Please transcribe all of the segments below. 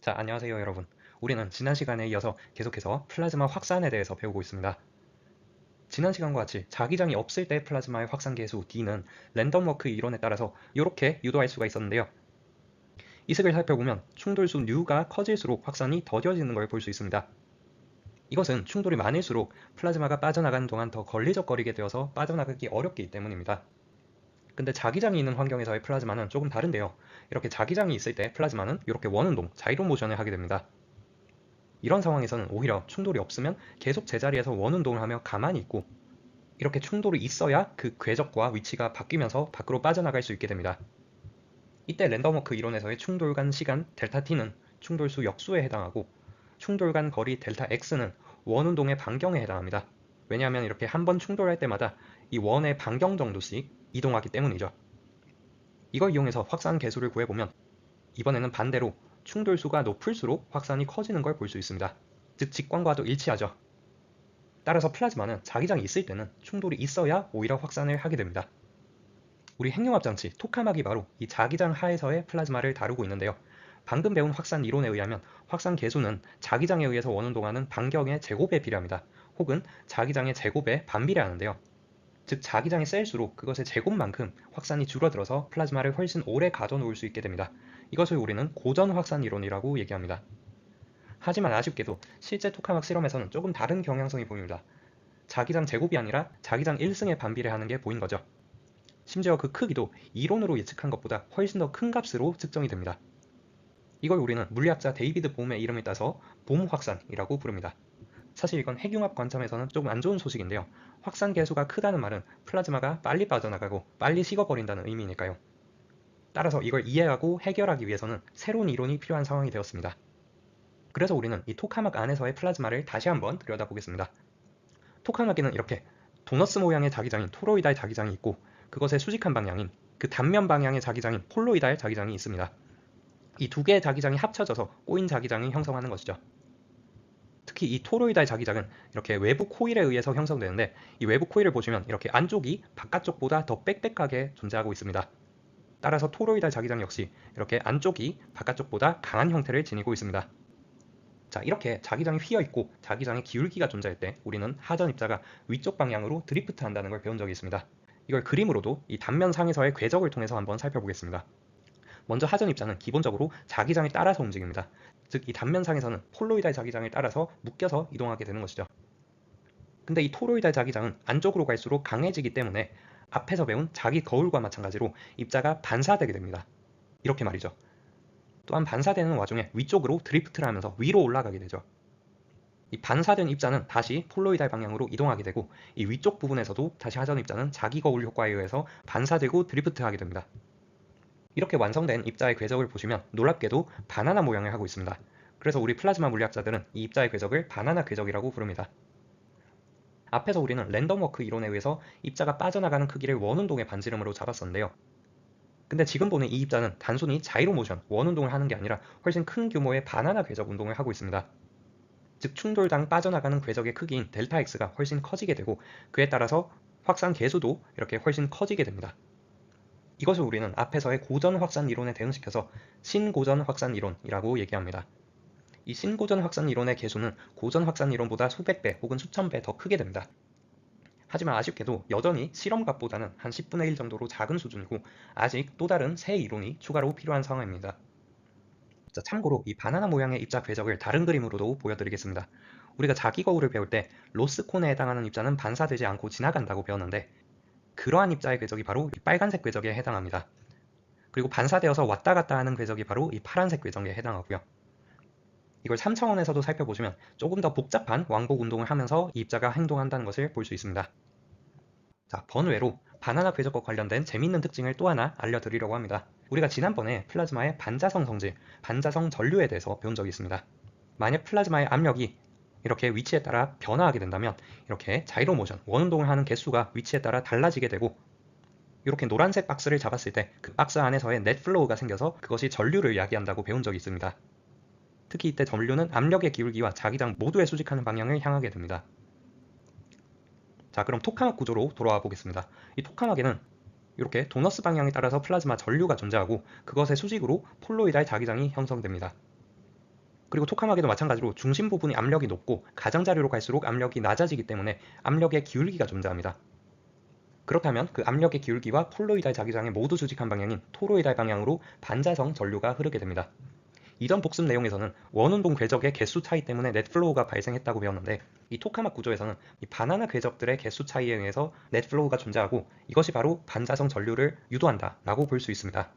자, 안녕하세요, 여러분. 우리는 지난 시간에 이어서 계속해서 플라즈마 확산에 대해서 배우고 있습니다. 지난 시간과 같이 자기장이 없을 때 플라즈마의 확산 계수 D는 랜덤 워크 이론에 따라서 이렇게 유도할 수가 있었는데요. 이 식을 살펴보면 충돌수 N가 커질수록 확산이 더뎌지는 걸 볼 수 있습니다. 이것은 충돌이 많을수록 플라즈마가 빠져나가는 동안 더 걸리적거리게 되어서 빠져나가기 어렵기 때문입니다. 근데 자기장이 있는 환경에서의 플라즈마는 조금 다른데요. 이렇게 자기장이 있을 때 플라즈마는 이렇게 원운동, 자이로 모션을 하게 됩니다. 이런 상황에서는 오히려 충돌이 없으면 계속 제자리에서 원운동을 하며 가만히 있고, 이렇게 충돌이 있어야 그 궤적과 위치가 바뀌면서 밖으로 빠져나갈 수 있게 됩니다. 이때 랜덤워크 이론에서의 충돌 간 시간 델타 t는 충돌수 역수에 해당하고, 충돌 간 거리 델타 x는 원운동의 반경에 해당합니다. 왜냐하면 이렇게 한 번 충돌할 때마다 이 원의 반경 정도씩 이동하기 때문이죠. 이걸 이용해서 확산 계수를 구해보면 이번에는 반대로 충돌수가 높을수록 확산이 커지는 걸 볼 수 있습니다. 즉 직관과도 일치하죠. 따라서 플라즈마는 자기장이 있을 때는 충돌이 있어야 오히려 확산을 하게 됩니다. 우리 핵융합 장치 토카막이 바로 이 자기장 하에서의 플라즈마를 다루고 있는데요. 방금 배운 확산 이론에 의하면 확산 계수는 자기장에 의해서 원운동하는 반경의 제곱에 비례합니다. 혹은 자기장의 제곱에 반비례하는데요. 즉 자기장이 셀수록 그것의 제곱만큼 확산이 줄어들어서 플라즈마를 훨씬 오래 가둬놓을 수 있게 됩니다. 이것을 우리는 고전 확산 이론이라고 얘기합니다. 하지만 아쉽게도 실제 토카막 실험에서는 조금 다른 경향성이 보입니다. 자기장 제곱이 아니라 자기장 1승에 반비례하는 게 보인 거죠. 심지어 그 크기도 이론으로 예측한 것보다 훨씬 더 큰 값으로 측정이 됩니다. 이걸 우리는 물리학자 데이비드 봄의 이름을 따서 봄 확산이라고 부릅니다. 사실 이건 핵융합 관점에서는 조금 안 좋은 소식인데요. 확산 계수가 크다는 말은 플라즈마가 빨리 빠져나가고 빨리 식어버린다는 의미니까요. 따라서 이걸 이해하고 해결하기 위해서는 새로운 이론이 필요한 상황이 되었습니다. 그래서 우리는 이 토카막 안에서의 플라즈마를 다시 한번 들여다보겠습니다. 토카막에는 이렇게 도너스 모양의 자기장인 토로이달 자기장이 있고, 그것의 수직한 방향인 그 단면 방향의 자기장인 폴로이달 자기장이 있습니다. 이 두 개의 자기장이 합쳐져서 꼬인 자기장이 형성하는 것이죠. 특히 이 토로이달 자기장은 이렇게 외부 코일에 의해서 형성되는데, 이 외부 코일을 보시면 이렇게 안쪽이 바깥쪽보다 더 빽빽하게 존재하고 있습니다. 따라서 토로이달 자기장 역시 이렇게 안쪽이 바깥쪽보다 강한 형태를 지니고 있습니다. 자, 이렇게 자기장이 휘어있고 자기장의 기울기가 존재할 때 우리는 하전 입자가 위쪽 방향으로 드리프트 한다는 걸 배운 적이 있습니다. 이걸 그림으로도 이 단면상에서의 궤적을 통해서 한번 살펴보겠습니다. 먼저 하전 입자는 기본적으로 자기장에 따라서 움직입니다. 즉 이 단면상에서는 폴로이달 자기장을 따라서 묶여서 이동하게 되는 것이죠. 근데 이 토로이달 자기장은 안쪽으로 갈수록 강해지기 때문에 앞에서 배운 자기 거울과 마찬가지로 입자가 반사되게 됩니다. 이렇게 말이죠. 또한 반사되는 와중에 위쪽으로 드리프트를 하면서 위로 올라가게 되죠. 이 반사된 입자는 다시 폴로이달 방향으로 이동하게 되고, 이 위쪽 부분에서도 다시 하전 입자는 자기 거울 효과에 의해서 반사되고 드리프트하게 됩니다. 이렇게 완성된 입자의 궤적을 보시면 놀랍게도 바나나 모양을 하고 있습니다. 그래서 우리 플라즈마 물리학자들은 이 입자의 궤적을 바나나 궤적이라고 부릅니다. 앞에서 우리는 랜덤워크 이론에 의해서 입자가 빠져나가는 크기를 원운동의 반지름으로 잡았었는데요. 근데 지금 보는 이 입자는 단순히 자이로 모션, 원운동을 하는 게 아니라 훨씬 큰 규모의 바나나 궤적 운동을 하고 있습니다. 즉 충돌당 빠져나가는 궤적의 크기인 델타 X가 훨씬 커지게 되고, 그에 따라서 확산 계수도 이렇게 훨씬 커지게 됩니다. 이것을 우리는 앞에서의 고전 확산 이론에 대응시켜서 신고전 확산 이론이라고 얘기합니다. 이 신고전 확산 이론의 계수는 고전 확산 이론보다 수백 배 혹은 수천 배 더 크게 됩니다. 하지만 아쉽게도 여전히 실험값보다는 한 10분의 1 정도로 작은 수준이고, 아직 또 다른 새 이론이 추가로 필요한 상황입니다. 자, 참고로 이 바나나 모양의 입자 궤적을 다른 그림으로도 보여드리겠습니다. 우리가 자기 거울을 배울 때 로스콘에 해당하는 입자는 반사되지 않고 지나간다고 배웠는데, 그러한 입자의 궤적이 바로 이 빨간색 궤적에 해당합니다. 그리고 반사되어서 왔다 갔다 하는 궤적이 바로 이 파란색 궤적에 해당하고요. 이걸 3차원에서도 살펴보시면 조금 더 복잡한 왕복 운동을 하면서 이 입자가 행동한다는 것을 볼 수 있습니다. 자, 번외로 바나나 궤적과 관련된 재미있는 특징을 또 하나 알려드리려고 합니다. 우리가 지난번에 플라즈마의 반자성 성질, 반자성 전류에 대해서 배운 적이 있습니다. 만약 플라즈마의 압력이 이렇게 위치에 따라 변화하게 된다면 이렇게 자이로 모션, 원운동을 하는 개수가 위치에 따라 달라지게 되고, 이렇게 노란색 박스를 잡았을 때 그 박스 안에서의 넷 플로우가 생겨서 그것이 전류를 야기한다고 배운 적이 있습니다. 특히 이때 전류는 압력의 기울기와 자기장 모두에 수직하는 방향을 향하게 됩니다. 자, 그럼 토카막 구조로 돌아와 보겠습니다. 이 토카막에는 이렇게 도너스 방향에 따라서 플라즈마 전류가 존재하고, 그것의 수직으로 폴로이달 자기장이 형성됩니다. 그리고 토카마기도 마찬가지로 중심 부분이 압력이 높고 가장자리로 갈수록 압력이 낮아지기 때문에 압력의 기울기가 존재합니다. 그렇다면 그 압력의 기울기와 콜로이달 자기장이 모두 수직한 방향인 토로이달 방향으로 반자성 전류가 흐르게 됩니다. 이전 복습 내용에서는 원운동 궤적의 개수 차이 때문에 넷플로우가 발생했다고 배웠는데, 이 토카막 구조에서는 이 바나나 궤적들의 개수 차이에 의해서 넷플로우가 존재하고 이것이 바로 반자성 전류를 유도한다 라고 볼 수 있습니다.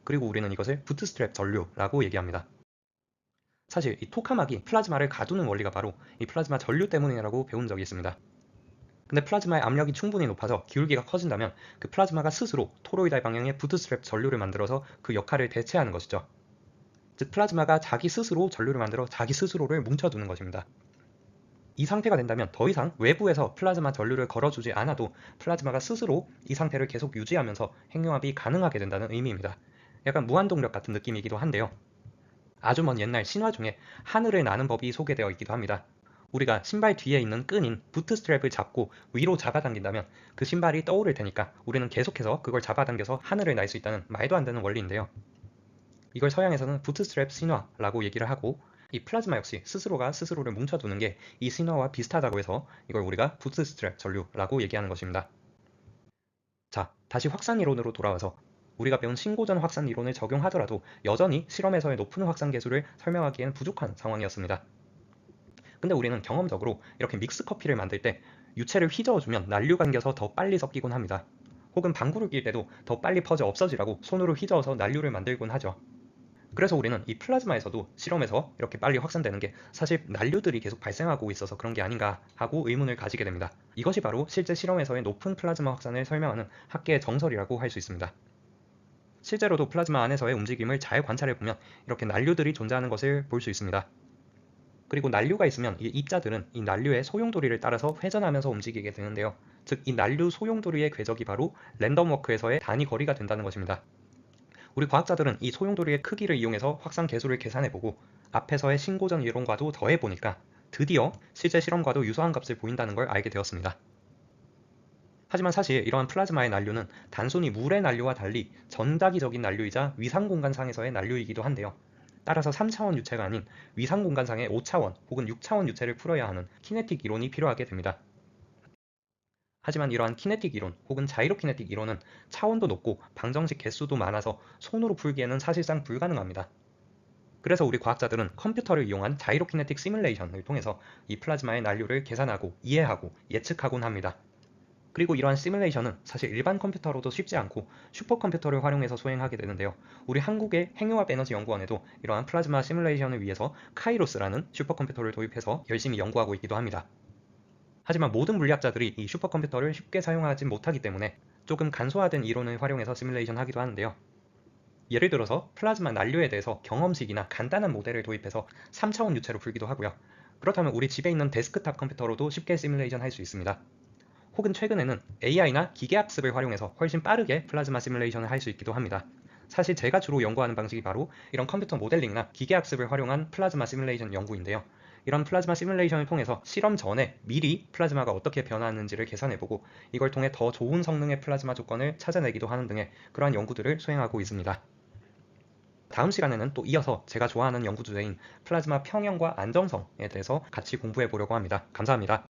그리고 우리는 이것을 부트스트랩 전류라고 얘기합니다. 사실 이 토카막이 플라즈마를 가두는 원리가 바로 이 플라즈마 전류 때문이라고 배운 적이 있습니다. 근데 플라즈마의 압력이 충분히 높아서 기울기가 커진다면 그 플라즈마가 스스로 토로이달 방향의 부트스트랩 전류를 만들어서 그 역할을 대체하는 것이죠. 즉 플라즈마가 자기 스스로 전류를 만들어 자기 스스로를 뭉쳐두는 것입니다. 이 상태가 된다면 더 이상 외부에서 플라즈마 전류를 걸어주지 않아도 플라즈마가 스스로 이 상태를 계속 유지하면서 핵융합이 가능하게 된다는 의미입니다. 약간 무한동력 같은 느낌이기도 한데요. 아주 먼 옛날 신화 중에 하늘을 나는 법이 소개되어 있기도 합니다. 우리가 신발 뒤에 있는 끈인 부트스트랩을 잡고 위로 잡아당긴다면 그 신발이 떠오를 테니까 우리는 계속해서 그걸 잡아당겨서 하늘을 날 수 있다는 말도 안 되는 원리인데요. 이걸 서양에서는 부트스트랩 신화라고 얘기를 하고, 이 플라즈마 역시 스스로가 스스로를 뭉쳐두는 게 이 신화와 비슷하다고 해서 이걸 우리가 부트스트랩 전류라고 얘기하는 것입니다. 자, 다시 확산 이론으로 돌아와서 우리가 배운 신고전 확산 이론을 적용하더라도 여전히 실험에서의 높은 확산 계수를 설명하기에는 부족한 상황이었습니다. 근데 우리는 경험적으로 이렇게 믹스 커피를 만들 때 유체를 휘저어주면 난류가 생겨서 더 빨리 섞이곤 합니다. 혹은 방구를 낄 때도 더 빨리 퍼져 없어지라고 손으로 휘저어서 난류를 만들곤 하죠. 그래서 우리는 이 플라즈마에서도 실험에서 이렇게 빨리 확산되는 게 사실 난류들이 계속 발생하고 있어서 그런 게 아닌가 하고 의문을 가지게 됩니다. 이것이 바로 실제 실험에서의 높은 플라즈마 확산을 설명하는 학계의 정설이라고 할 수 있습니다. 실제로도 플라즈마 안에서의 움직임을 잘 관찰해보면 이렇게 난류들이 존재하는 것을 볼 수 있습니다. 그리고 난류가 있으면 이 입자들은 이 난류의 소용돌이를 따라서 회전하면서 움직이게 되는데요. 즉 이 난류 소용돌이의 궤적이 바로 랜덤워크에서의 단위 거리가 된다는 것입니다. 우리 과학자들은 이 소용돌이의 크기를 이용해서 확산 계수를 계산해보고 앞에서의 신고전 이론과도 더해보니까 드디어 실제 실험과도 유사한 값을 보인다는 걸 알게 되었습니다. 하지만 사실 이러한 플라즈마의 난류는 단순히 물의 난류와 달리 전자기적인 난류이자 위상공간상에서의 난류이기도 한데요. 따라서 3차원 유체가 아닌 위상공간상의 5차원 혹은 6차원 유체를 풀어야 하는 키네틱 이론이 필요하게 됩니다. 하지만 이러한 키네틱 이론 혹은 자이로키네틱 이론은 차원도 높고 방정식 개수도 많아서 손으로 풀기에는 사실상 불가능합니다. 그래서 우리 과학자들은 컴퓨터를 이용한 자이로키네틱 시뮬레이션을 통해서 이 플라즈마의 난류를 계산하고 이해하고 예측하곤 합니다. 그리고 이러한 시뮬레이션은 사실 일반 컴퓨터로도 쉽지 않고 슈퍼컴퓨터를 활용해서 수행하게 되는데요. 우리 한국의 핵융합에너지연구원에도 이러한 플라즈마 시뮬레이션을 위해서 카이로스라는 슈퍼컴퓨터를 도입해서 열심히 연구하고 있기도 합니다. 하지만 모든 물리학자들이 이 슈퍼컴퓨터를 쉽게 사용하지 못하기 때문에 조금 간소화된 이론을 활용해서 시뮬레이션 하기도 하는데요. 예를 들어서 플라즈마 난류에 대해서 경험식이나 간단한 모델을 도입해서 3차원 유체로 풀기도 하고요. 그렇다면 우리 집에 있는 데스크탑 컴퓨터로도 쉽게 시뮬레이션 할 수 있습니다. 혹은 최근에는 AI나 기계학습을 활용해서 훨씬 빠르게 플라즈마 시뮬레이션을 할 수 있기도 합니다. 사실 제가 주로 연구하는 방식이 바로 이런 컴퓨터 모델링이나 기계학습을 활용한 플라즈마 시뮬레이션 연구인데요. 이런 플라즈마 시뮬레이션을 통해서 실험 전에 미리 플라즈마가 어떻게 변화하는지를 계산해보고 이걸 통해 더 좋은 성능의 플라즈마 조건을 찾아내기도 하는 등의 그러한 연구들을 수행하고 있습니다. 다음 시간에는 또 이어서 제가 좋아하는 연구 주제인 플라즈마 평형과 안정성에 대해서 같이 공부해 보려고 합니다. 감사합니다.